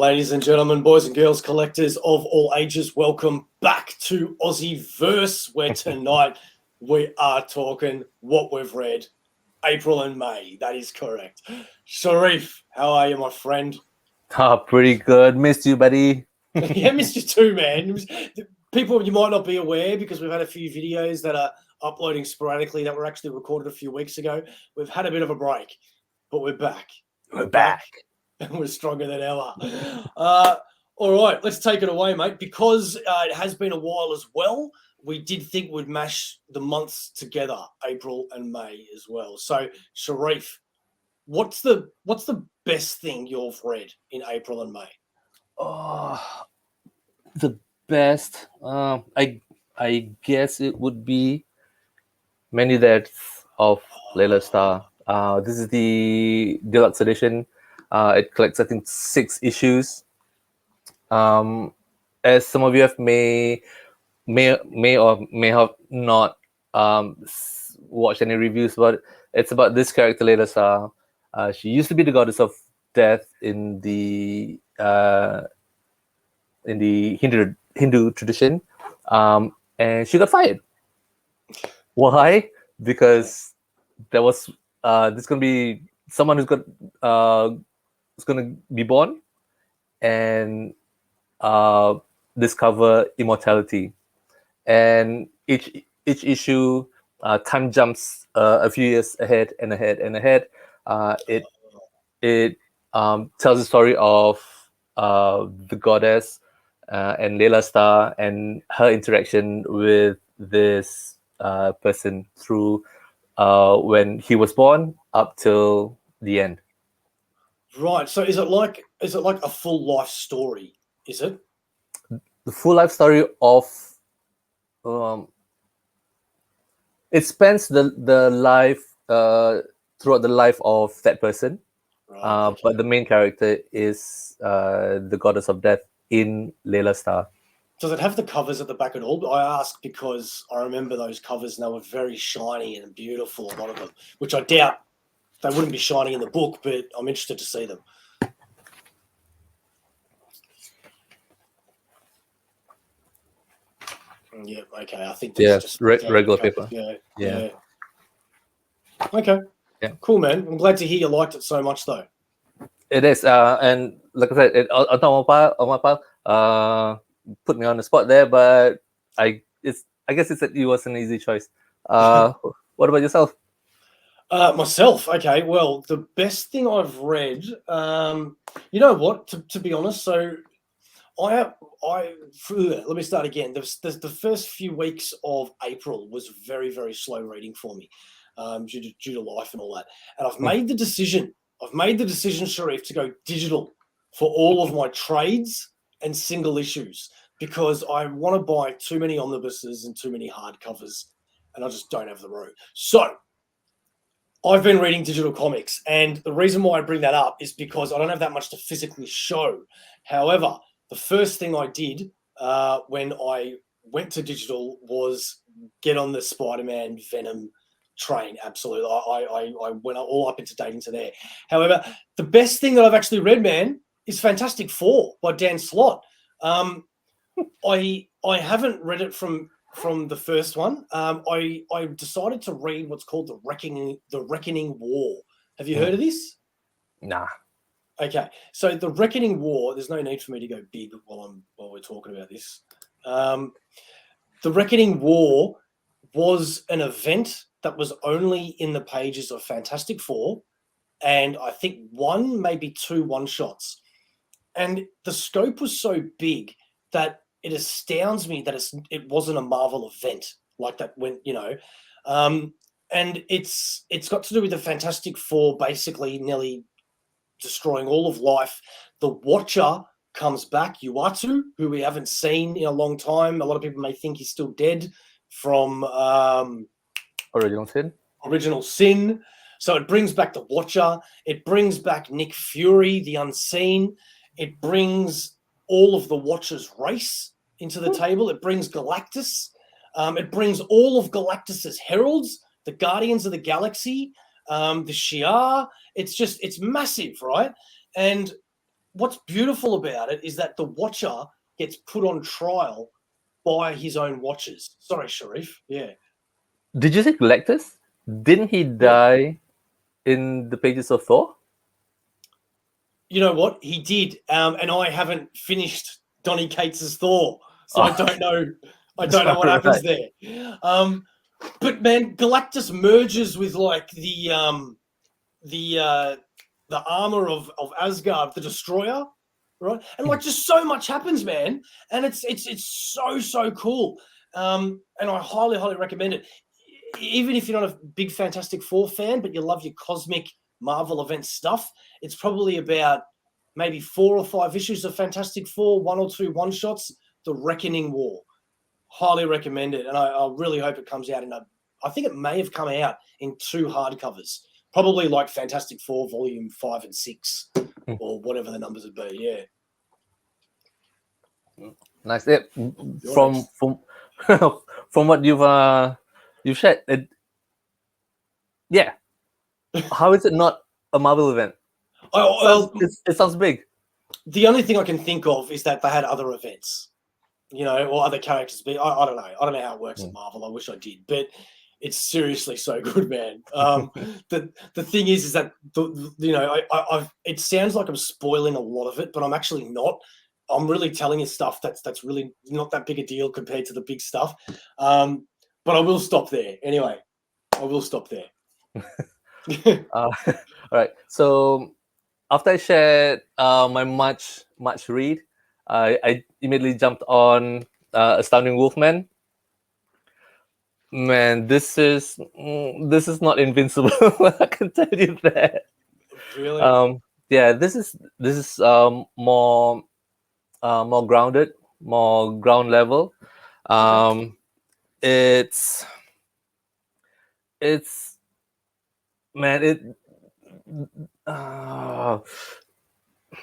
Ladies and gentlemen, boys and girls, collectors of all ages, welcome back to AussieVerse, where tonight we are talking what we've read, April and May. That is correct. Sharif, how are you, my friend? Pretty good. Missed you, buddy. Yeah, missed you too, man. People, you might not be aware because we've had a few videos that are uploading sporadically that were actually recorded a few weeks ago. We've had a bit of a break, but we're back. We're back. And we're stronger than ever. All right, let's take it away, mate. Because it has been a while as well, we did think we'd mash the months together, April and May as well. So, Sharif, what's the best thing you've read in April and May? Oh, the best. I guess it would be Many Deaths of Layla Starr. This is the deluxe edition. It collects, I think, 6 issues. As some of you may or may have not watched any reviews about it. It's about this character, Layla Starr. She used to be the goddess of death in the Hindu tradition, and she got fired. Why? Because there was there's gonna be someone who's gonna be born and discover immortality, and each issue time jumps a few years ahead and ahead and ahead. It tells the story of the goddess and Layla Starr and her interaction with this person through when he was born up till the end. Right. So is it like a full life story? Is it the full life story of? It spans the life throughout the life of that person. right? Okay. But the main character is the goddess of death in Layla Starr. Does it have the covers at the back at all? I ask because I remember those covers and they were very shiny and beautiful, a lot of them, which I doubt they wouldn't be shiny in the book, but I'm interested to see them. Yeah, okay. I think Yeah, just regular paper. Yeah. Okay. Yeah. Cool, man. I'm glad to hear you liked it so much, though. It is, and like I said, on my pile, put me on the spot there, but I guess it was an easy choice. What about yourself? Myself, okay. Well, the best thing I've read, you know what? To be honest, so let me start again. The first few weeks of April was very, very slow reading for me, due to life and all that. And I've made the decision, Sharif, to go digital for all of my trades and single issues because I want to buy too many omnibuses and too many hardcovers, and I just don't have the room. So I've been reading digital comics, and the reason why I bring that up is because I don't have that much to physically show. However, the first thing I did when I went to digital was get on the Spider-Man Venom train. Absolutely. I went all up into date into there. However, the best thing that I've actually read, man, is Fantastic Four by Dan Slott. I haven't read it from the first one. I decided to read what's called the Reckoning War. Have you heard of this? Nah. Okay, so the Reckoning War. There's no need for me to go big while we're talking about this. The Reckoning War was an event that was only in the pages of Fantastic Four, and I think one, maybe 2 one-shots. And the scope was so big that it astounds me that it wasn't a Marvel event like that when, and it's got to do with the Fantastic Four basically nearly destroying all of life. The Watcher comes back, Uatu, who we haven't seen in a long time. A lot of people may think he's still dead from Original Sin. So it brings back the Watcher. It brings back Nick Fury, the Unseen. It brings all of the Watcher's race into the table. It brings Galactus. It brings all of Galactus's heralds, the Guardians of the Galaxy, the Shi'ar. It's massive, right? And what's beautiful about it is that the watcher gets put on trial by his own watchers. Sorry, Sharif. Yeah. Did you say Galactus? Didn't he die in the pages of Thor? You know what? He did. And I haven't finished Donny Cates's Thor, so I don't know. I don't know what happens there. But man, Galactus merges with like the armor of Asgard, the Destroyer, right? And like just so much happens, man. And it's so cool. And I highly recommend it. Even if you're not a big Fantastic Four fan, but you love your cosmic Marvel event stuff, it's probably about maybe 4 or 5 issues of Fantastic Four, 1 or 2 one-shots, The Reckoning War. Highly recommend it. And I really hope it comes out I think it may have come out in 2 hardcovers. Probably like Fantastic Four Volume 5 and 6 or whatever the numbers would be. Yeah. Nice. Yeah. From from what you've shared, yeah. How is it not a Marvel event? It sounds big. The only thing I can think of is that they had other events, or other characters. But I don't know. I don't know how it works at Marvel. I wish I did, but it's seriously so good, man. The thing is that it sounds like I'm spoiling a lot of it, but I'm actually not. I'm really telling you stuff that's really not that big a deal compared to the big stuff. But I will stop there. Anyway, I will stop there. All right. So after I shared my much read, I immediately jumped on Astounding Wolfman. Man, this is not Invincible. I can tell you that. Really? Yeah, this is more grounded, more ground level. It's man,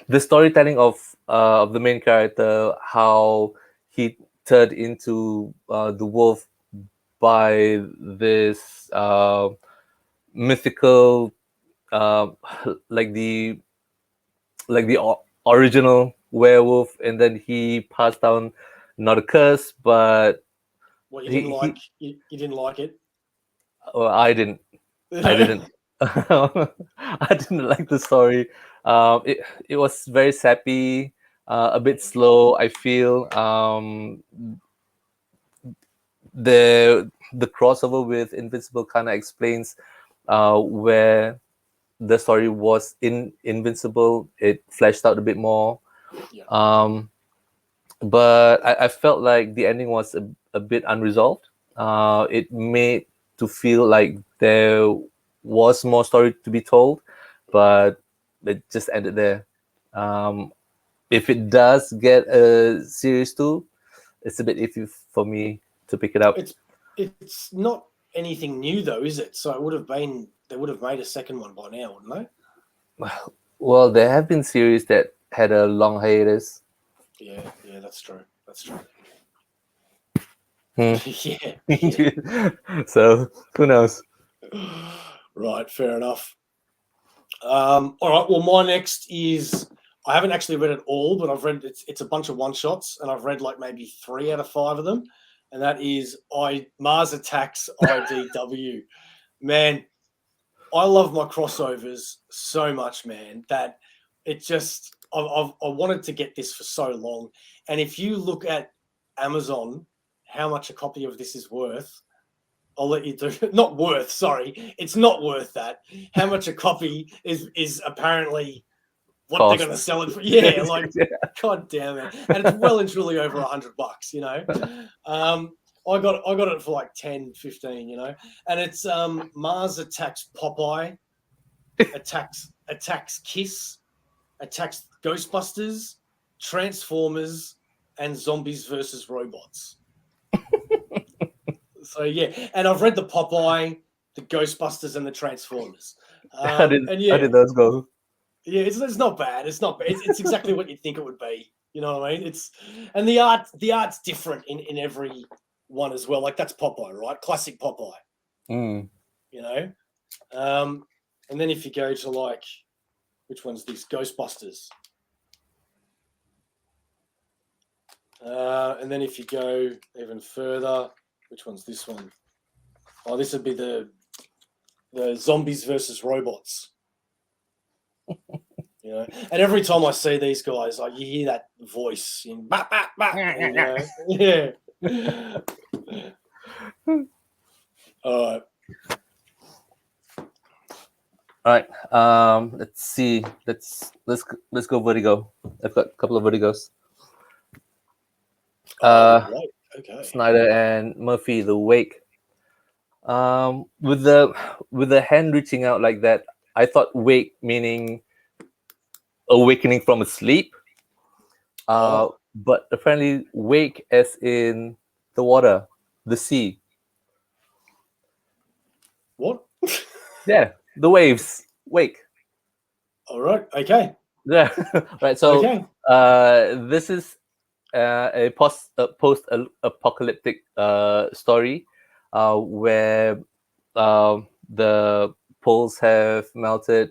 the storytelling of the main character, how he turned into the wolf by this mythical, like the original werewolf, and then he passed down not a curse, but what you didn't like? You didn't like it? Well, I didn't. I didn't like the story. It was very sappy, a bit slow. I feel the crossover with Invincible kind of explains where the story was in Invincible. It fleshed out a bit more. Yeah. But I felt like the ending was a bit unresolved. It made to feel like there was more story to be told, but it just ended there. If it does get a series 2, it's a bit iffy for me to pick it up. It's not anything new though, is it? So they would have made a second one by now, wouldn't they? Well, there have been series that had a long hiatus. Yeah, that's true. Yeah. So who knows? Right, fair enough. All right. Well, my next is I haven't actually read it all, but I've read it's a bunch of one shots, and I've read like maybe 3 out of 5 of them, and that is Mars Attacks IDW. Man, I love my crossovers so much, man, that it just I wanted to get this for so long. And if you look at Amazon, how much a copy of this is worth, I'll let you do not worth, sorry. It's not worth that. How much a copy is apparently what Cost. they're going to sell it for. Yeah, like God damn it. And it's well and truly over $100, I got it for like 10, 15, and it's Mars attacks Popeye, attacks Kiss, attacks Ghostbusters, Transformers, and Zombies versus Robots. So yeah, and I've read the Popeye, the Ghostbusters, and the Transformers. How did those go? Yeah, it's not bad. It's not bad. It's exactly what you'd think it would be. You know what I mean? And the art's different in every one as well. Like that's Popeye, right? Classic Popeye. Mm. And then if you go to like, which one's this? Ghostbusters. And then if you go even further, which one's this one? Oh, this would be the zombies versus robots. You know, and every time I see these guys, like you hear that voice in bah, bah, bah, you know? Yeah. All Right. Let's see. Let's go Vertigo. I've got a couple of Vertigos. right. Okay. Snyder and Murphy, The Wake. With the hand reaching out like that, I thought wake meaning awakening from a sleep. But apparently wake as in the water, the sea. What? Yeah, the waves. Wake. All right. Okay. Yeah. Right. So Okay. this is a post-apocalyptic story where the poles have melted,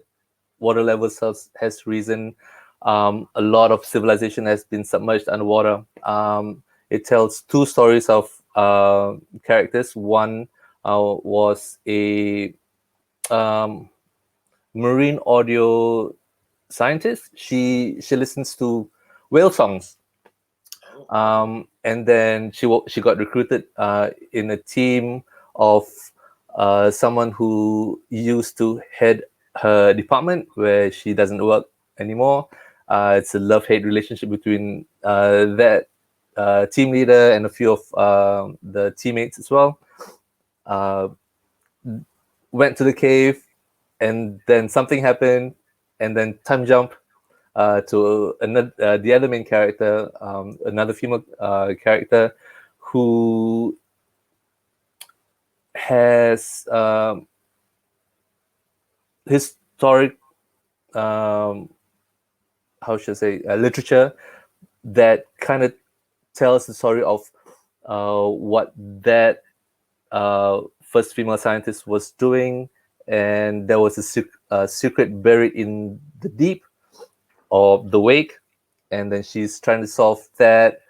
water levels has risen, a lot of civilization has been submerged underwater. It tells two stories of characters. One was a marine audio scientist. She listens to whale songs. And then she got recruited in a team of someone who used to head her department where she doesn't work anymore. It's a love-hate relationship between that team leader and a few of the teammates as well. Went to the cave, and then something happened, and then time jump to another, the other main character, another female character who has historic, how should I say, literature that kind of tells the story of what that first female scientist was doing, and there was a secret buried in the deep of the wake, and then she's trying to solve that,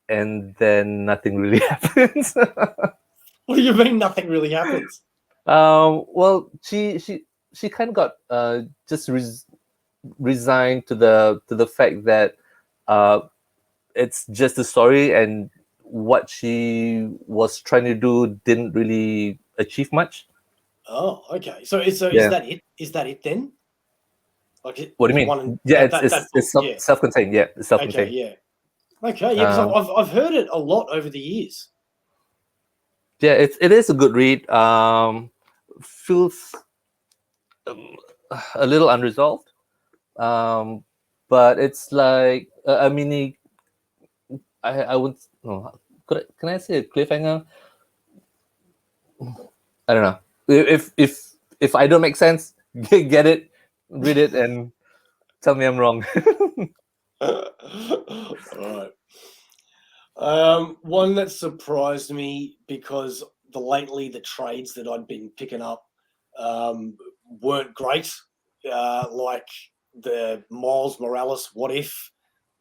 and then nothing really happens. What do you mean nothing really happens? Well, she kind of got just resigned to the fact that it's just a story, and what she was trying to do didn't really achieve much. Oh, okay. So is Yeah. that it? Is that it then? Like What do you mean? Yeah, it's book, yeah. self-contained. Yeah, it's self-contained. Okay, yeah. Okay, yeah, because I've heard it a lot over the years. Yeah, it is a good read. Feels a little unresolved, but it's like a mini. I would no. Can I say a cliffhanger? I don't know. If I don't make sense, get it, read it, and tell me I'm wrong. All right. One that surprised me because lately the trades that I'd been picking up weren't great, like the Miles Morales What If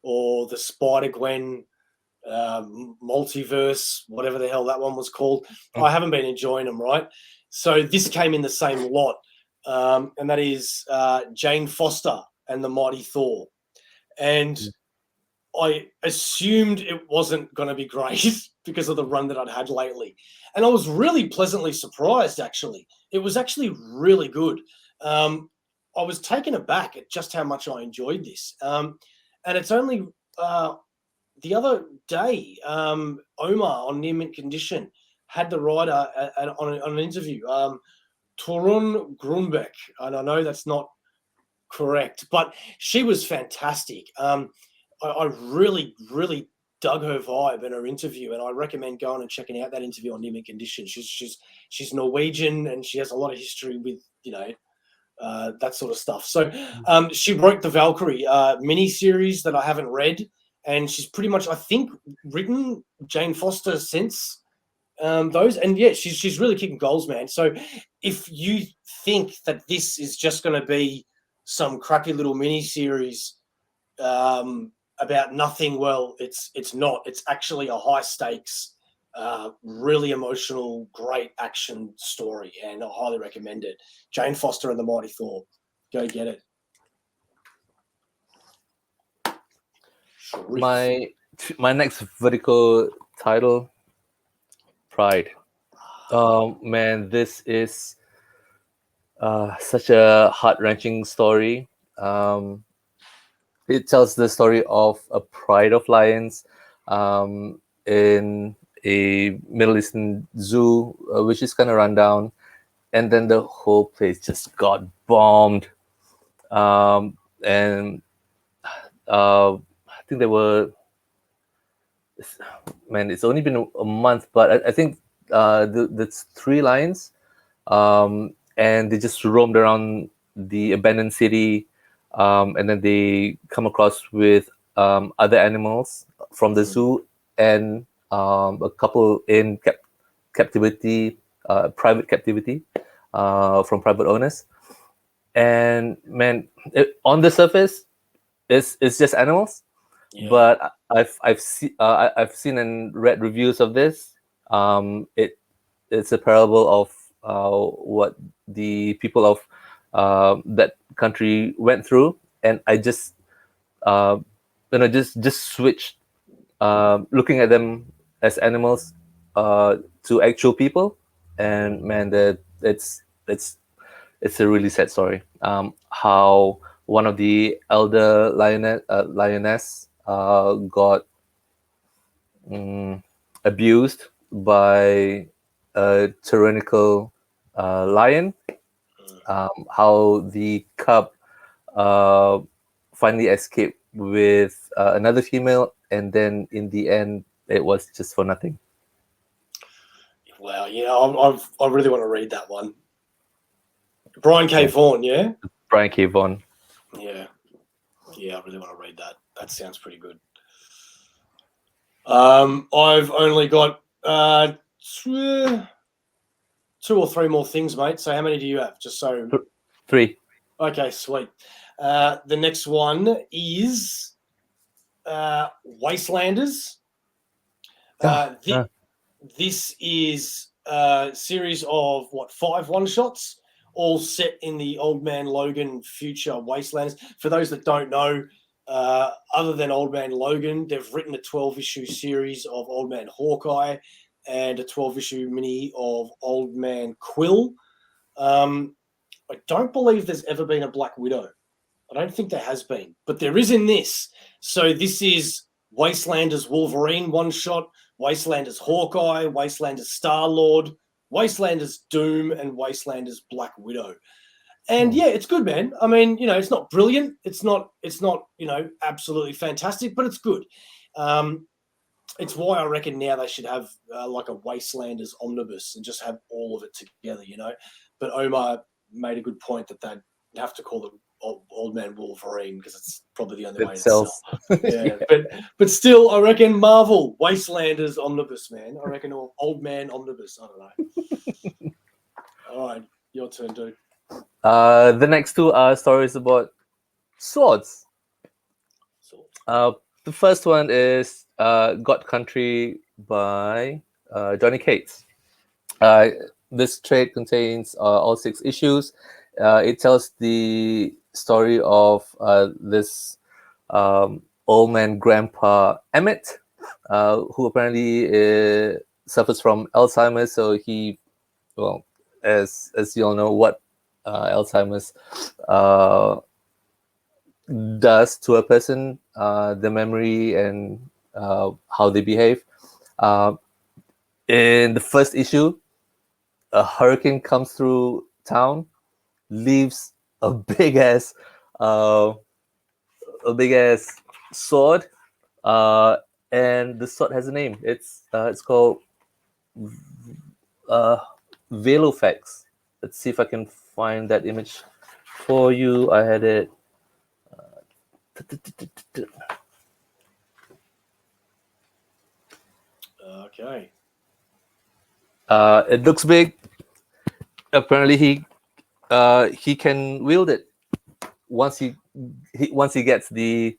or the Spider-Gwen multiverse, whatever the hell that one was called. I haven't been enjoying them, right? So this came in the same lot, and that is Jane Foster and the Mighty Thor. And I assumed it wasn't going to be great because of the run that I'd had lately. And I was really pleasantly surprised, actually. It was actually really good. I was taken aback at just how much I enjoyed this. And it's only the other day, Omar on Near Mint Condition had the writer on an interview, Torun Grunbeck. And I know that's not correct, but she was fantastic. I really, really dug her vibe in her interview, and I recommend going and checking out that interview on Near Mint Condition. She's Norwegian, and she has a lot of history with that sort of stuff. So she wrote the Valkyrie miniseries that I haven't read, and she's pretty much, I think, written Jane Foster since those. And yeah, she's really kicking goals, man. So if you think that this is just going to be some crappy little miniseries about nothing. Well, it's not. It's actually a high stakes, really emotional, great action story, and I highly recommend it. Jane Foster and the Mighty Thor. Go get it. Sharif. My next vertical title, Pride. Man, this is such a heart-wrenching story. It tells the story of a pride of lions in a Middle Eastern zoo, which is kind of run down, and then the whole place just got bombed. And I think there were, man, it's only been a month, but I think that's 3 lions, and they just roamed around the abandoned city, and then they come across with other animals from the zoo and a couple in captivity, private captivity, from private owners. And man, on the surface, it's just animals. Yeah. But I've seen and read reviews of this. It's a parable of what the people of that country went through, and I just just switched looking at them as animals to actual people, and man, that it's a really sad story. How one of the elder lioness got abused by a tyrannical lion. How the cub finally escaped with another female, and then in the end, it was just for nothing. Wow, I really want to read that one. Brian K. Vaughan, yeah? Brian K. Vaughan. Yeah, I really want to read that. That sounds pretty good. I've only got 2 or 3 more things, mate. So how many do you have? Just so 3. Okay, sweet. The next one is Wastelanders. This is a series of 5 one-shots, all set in the Old Man Logan future Wastelanders. For those that don't know, other than Old Man Logan, they've written a 12-issue series of Old Man Hawkeye and a 12-issue mini of Old Man Quill. I don't believe there's ever been a Black Widow. I don't think there has been, but there is in this. So this is Wastelanders Wolverine one-shot, Wastelanders Hawkeye, Wastelanders Star-Lord, Wastelanders Doom, and Wastelanders Black Widow. And yeah, it's good, man. I mean, it's not brilliant. It's not, absolutely fantastic, but it's good. It's why I reckon now they should have like a Wastelanders Omnibus and just have all of it together, But Omar made a good point that they'd have to call it Old Man Wolverine because it's probably the only way to sell. Yeah, but still, I reckon Marvel Wastelanders Omnibus, man. I reckon Old Man Omnibus. I don't know. All right, your turn, dude. The next 2 are stories about swords. The first one is God Country by Johnny Cates. This trade contains all 6 issues. It tells the story of this old man grandpa Emmett, who apparently suffers from Alzheimer's. So he, as you all know, what Alzheimer's does to a person, the memory and how they behave. In the first issue, a hurricane comes through town, leaves a big ass sword, and the sword has a name. It's called Velofax. Let's see if I can find that image for you. I had it. Okay. It looks big. Apparently, he can wield it. once he gets the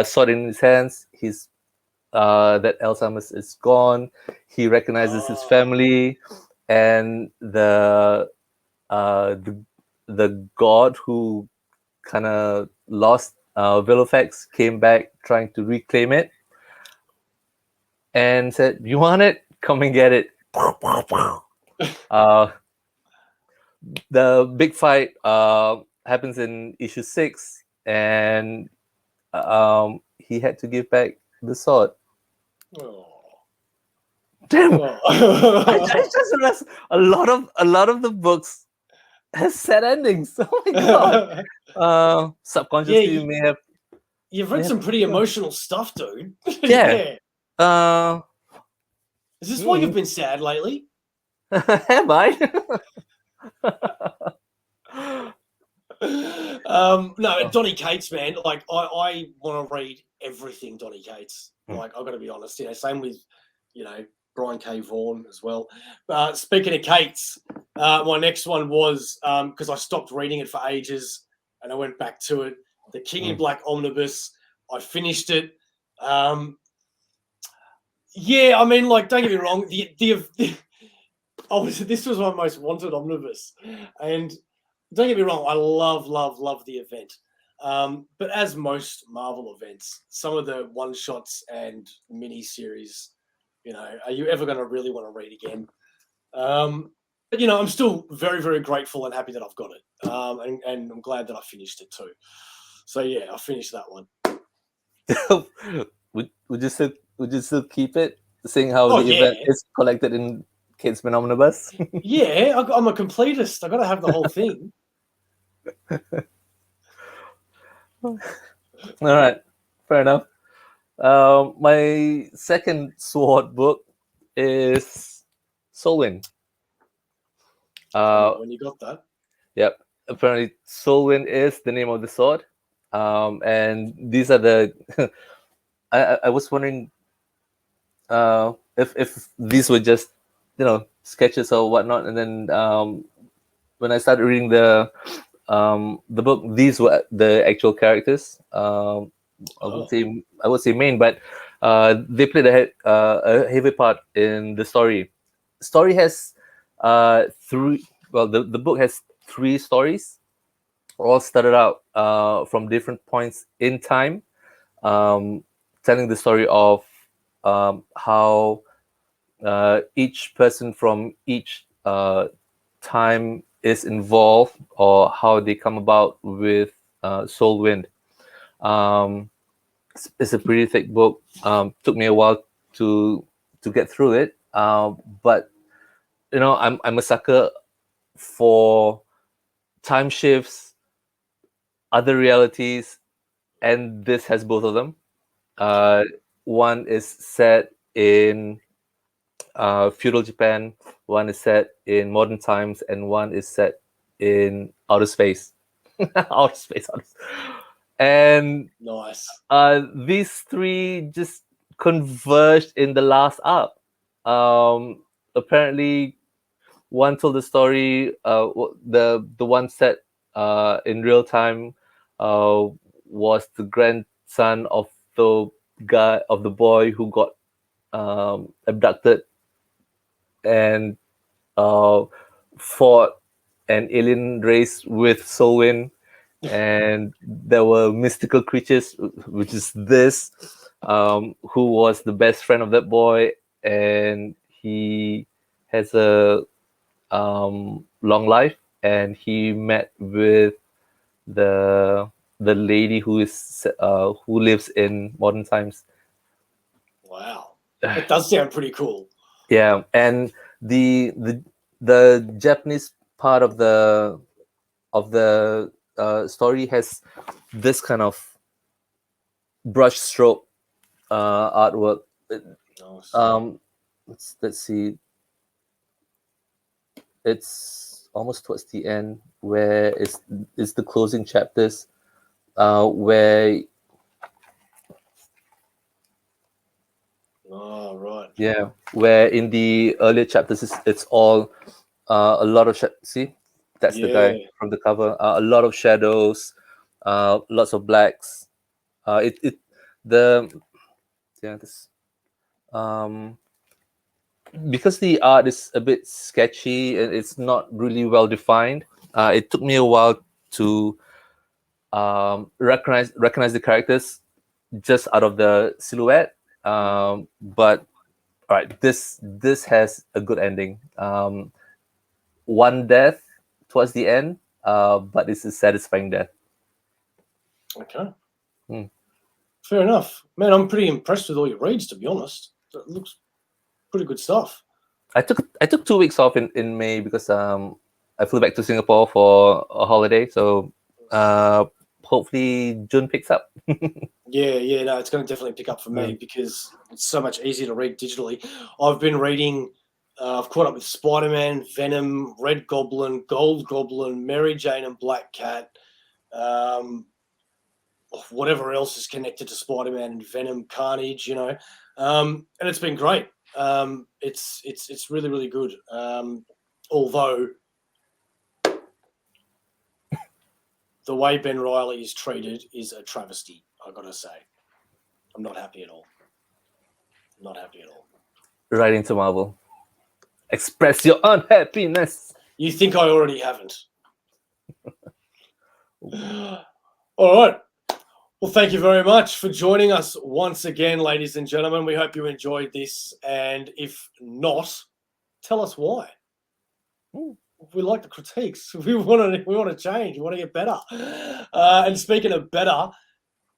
sword in his hands, he's that Alzheimer's is gone. He recognizes his family, and the god who kind of lost Vilifax came back trying to reclaim it, and said, "You want it? Come and get it." The big fight happens in issue 6, and he had to give back the sword. Oh. Damn! Oh. I just realized a lot of the books has sad endings. Oh my god! Subconsciously, Yeah, you may have. You've read some pretty emotional stuff, dude. Yeah. Is this why you've been sad lately? Have I? No, Donny Cates, man. Like I want to read everything Donny Cates. Like I've got to be honest. Same with Brian K. Vaughan as well. Speaking of Cates, my next one was because I stopped reading it for ages and I went back to it. The King in Black Omnibus. I finished it. Yeah, I mean, like, don't get me wrong. This was my most wanted omnibus, and don't get me wrong, I love the event. But as most Marvel events, some of the one shots and mini series, are you ever going to really want to read again? But I'm still very, very grateful and happy that I've got it, and I'm glad that I finished it too. So yeah, I finished that one. Would you still keep it, seeing how the event is collected in Kidsman Omnibus? Yeah, I'm a completist. I got to have the whole thing. All right, fair enough. My second sword book is Soulwind. When you got that? Yep. Apparently, Soulwind is the name of the sword. And these are the. I was wondering if these were just sketches or whatnot, and then when I started reading the book, these were the actual characters. I would say main, but they played a heavy part in the story. Story has three. Well, the book has 3 stories, all started out from different points in time, telling the story of how each person from each time is involved, or how they come about with Soulwind. It's a pretty thick book. Took me a while to get through it, but I'm a sucker for time shifts, other realities, and this has both of them. One is set in feudal Japan, one is set in modern times, and one is set in outer space. And nice. These 3 just converged in the last arc. Apparently, one told the story. The one set in real time was the grandson of the boy who got abducted and fought an alien race with Soulwind, and there were mystical creatures, which is this, who was the best friend of that boy, and he has a long life, and he met with the lady who lives in modern times. Wow, it does sound pretty cool. Yeah, and the Japanese part of the story has this kind of brush stroke artwork. Nice. Let's see. It's almost towards the end, where it's the closing chapters, where. Oh, right. Yeah, where in the earlier chapters it's all a lot of see, that's the guy from the cover. A lot of shadows, lots of blacks. It the yeah this because the art is a bit sketchy and it's not really well defined. It took me a while to recognize the characters just out of the silhouette. But all right, this has a good ending. One death towards the end, but it's a satisfying death. Okay. Hmm. Fair enough. Man, I'm pretty impressed with all your reads, to be honest. It looks pretty good stuff. I took 2 weeks off in May because I flew back to Singapore for a holiday. So hopefully June picks up. Yeah, no, it's going to definitely pick up for me because it's so much easier to read digitally. I've been reading, I've caught up with Spider-Man, Venom, Red Goblin, Gold Goblin, Mary Jane and Black Cat, whatever else is connected to Spider-Man and Venom, Carnage, and it's been great. It's really, really good. Although the way Ben Reilly is treated is a travesty, I gotta say. I'm not happy at all. Not happy at all. Right into Marvel. Express your unhappiness. You think I already haven't? All right. Well, thank you very much for joining us once again, ladies and gentlemen. We hope you enjoyed this, and if not, tell us why. We like the critiques. We want to change. We want to get better. And speaking of better,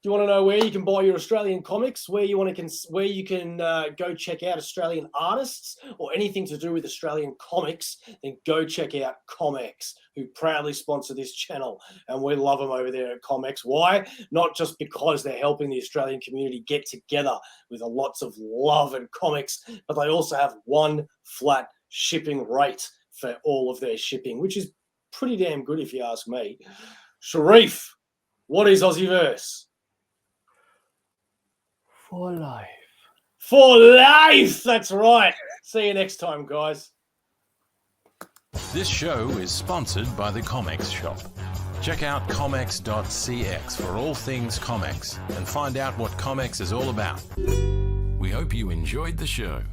do you want to know where you can buy your Australian comics? Where you can go check out Australian artists or anything to do with Australian comics? Then go check out Comx, who proudly sponsor this channel, and we love them over there at Comx. Why? Not just because they're helping the Australian community get together with lots of love and comics, but they also have one flat shipping rate for all of their shipping, which is pretty damn good if you ask me. Sharif, what is AussieVerse? For life. For life! That's right. See you next time, guys. This show is sponsored by the Comx Shop. Check out comx.cx for all things Comx and find out what Comx is all about. We hope you enjoyed the show.